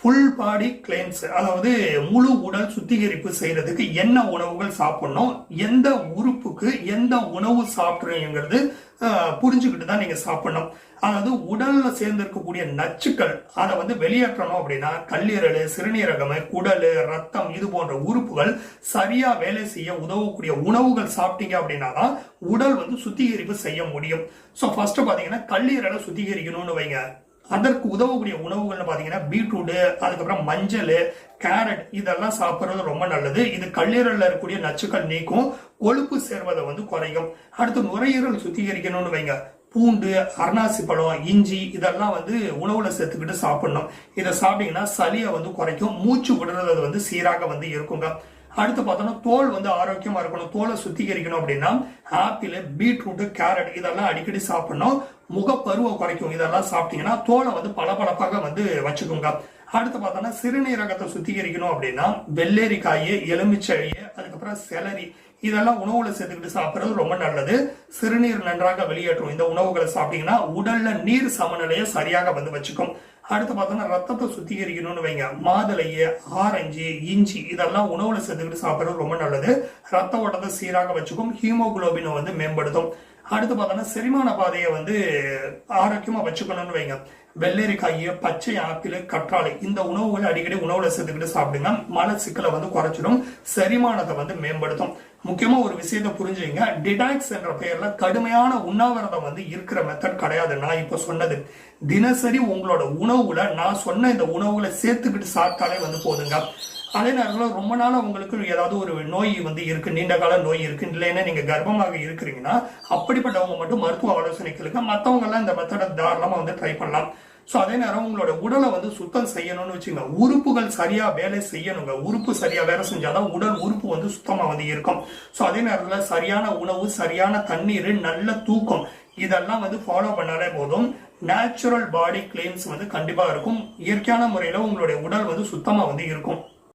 Full body cleanse, அதாவது முழு உடல் சுத்திகரிப்பு செய்யறதுக்கு என்ன உணவுகள் சாப்பிடணும், எந்த உறுப்புக்கு எந்த உணவு சாப்பிட்றீங்கிறது புரிஞ்சுக்கிட்டு தான் நீங்க சாப்பிடணும். அதாவது உடல்ல சேர்ந்திருக்கக்கூடிய நச்சுக்கள் அதை வெளியேற்றணும் அப்படின்னா கல்லீரல், சிறுநீரகம், குடல், ரத்தம் இது போன்ற உறுப்புகள் சரியா வேலை செய்ய உதவக்கூடிய உணவுகள் சாப்பிட்டீங்க அப்படின்னா தான் உடல் சுத்திகரிப்பு செய்ய முடியும். ஸோ ஃபர்ஸ்ட் பாத்தீங்கன்னா கல்லீரலை சுத்திகரிக்கணும்னு வைங்க. அதற்கு உதவக்கூடிய உணவுகள்னு பாத்தீங்கன்னா பீட்ரூட், அதுக்கப்புறம் மஞ்சள், கேரட் இதெல்லாம் சாப்பிட்றது ரொம்ப நல்லது. இது கல்லீரல்ல இருக்கக்கூடிய நச்சுக்கள் நீக்கும், கொழுப்பு சேர்வதை குறையும். அடுத்து நுரையீரல் சுத்திகரிக்கணும்னு வைங்க. பூண்டு, அரணாசி பழம், இஞ்சி இதெல்லாம் உணவுல சேர்த்துக்கிட்டு சாப்பிடணும். இதை சாப்பிட்டீங்கன்னா சளியை குறைக்கும், மூச்சு விடுறது சீராக இருக்குங்க. அடுத்து பார்த்தோம்னா தோல் ஆரோக்கியமா இருக்கணும், தோலை சுத்திகரிக்கணும் அப்படின்னா ஆப்பிள், பீட்ரூட், கேரட் இதெல்லாம் அடிக்கடி சாப்பிடணும். முகப்பருவை குறைக்கும். இதெல்லாம் சாப்பிட்டீங்கன்னா தோலை பளபளப்பாக வச்சுக்கோங்க. அடுத்து பார்த்தோம்னா சிறுநீரகத்தை சுத்திகரிக்கணும் அப்படின்னா வெள்ளரிக்காய், எலுமிச்சை, அதுக்கப்புறம் செலரி இதெல்லாம் உணவுல சேர்த்துக்கிட்டு சாப்பிடுறது ரொம்ப நல்லது. சிறுநீர் நன்றாக வெளியேற்றும். இந்த உணவுகளை சாப்பிட்டீங்கன்னா உடல்ல நீர் சமநிலையை சரியாக வச்சுக்கும். அடுத்து பார்த்தோம்னா ரத்தத்தை சுத்திகரிக்கணும்னு வைங்க. மாதுளை, ஆரஞ்சு, இஞ்சி இதெல்லாம் உணவுல சேர்த்துக்கிட்டு சாப்பிடுறது ரொம்ப நல்லது. ரத்த ஓட்டத்தை சீராக வச்சுக்கும், ஹீமோகுளோபினை மேம்படுத்தும். அடுத்து பார்த்தோம்னா செரிமான பாதையை ஆரோக்கியமா வச்சுக்கணும்னு வைங்க. வெள்ளரிக்காய், பச்சை ஆப்பிள், கற்றாழை இந்த உணவுகளை அடிக்கடி உணவுல சேர்த்துக்கிட்டு சாப்பிடுங்க. மல சிக்கலை குறைச்சிடும், செரிமானத்தை மேம்படுத்தும். முக்கியமா ஒரு விஷயத்த புரிஞ்சுங்க, டிடாக்ஸ் என்ற பெயர்ல கடுமையான உண்ணாவிரதம் இருக்கிற மெத்தட் கிடையாது. நான் இப்ப சொன்னது தினசரி உங்களோட உணவுல நான் சொன்ன இந்த உணவுகளை சேர்த்துக்கிட்டு சாப்பிட்டாலே போதுங்க. அதே நேரத்தில் ரொம்ப நாளா உங்களுக்கு ஏதாவது ஒரு நோய் இருக்கு, நீண்ட கால நோய் இருக்கு, இல்லைன்னா நீங்க கர்ப்பமாக இருக்கிறீங்கன்னா அப்படிப்பட்டவங்க மட்டும் மருத்துவ ஆலோசனைகளுக்கு, மற்றவங்க எல்லாம் இந்த மெத்தடை தாராளமா ட்ரை பண்ணலாம். ஸோ அதே நேரம் உங்களோட உடலை சுத்தம் செய்யணும்னு வச்சுங்க. உறுப்புகள் சரியா வேலை செய்யணுங்க. உறுப்பு சரியா வேலை செஞ்சாதான் உடல் உறுப்பு சுத்தமா இருக்கும். ஸோ அதே நேரத்தில் சரியான உணவு, சரியான தண்ணீர், நல்ல தூக்கம் இதெல்லாம் ஃபாலோ பண்ணாலே போதும். நேச்சுரல் பாடி கிளீன்ஸ் கண்டிப்பா இருக்கும். இயற்கையான முறையில உங்களுடைய உடல் சுத்தமா இருக்கும்.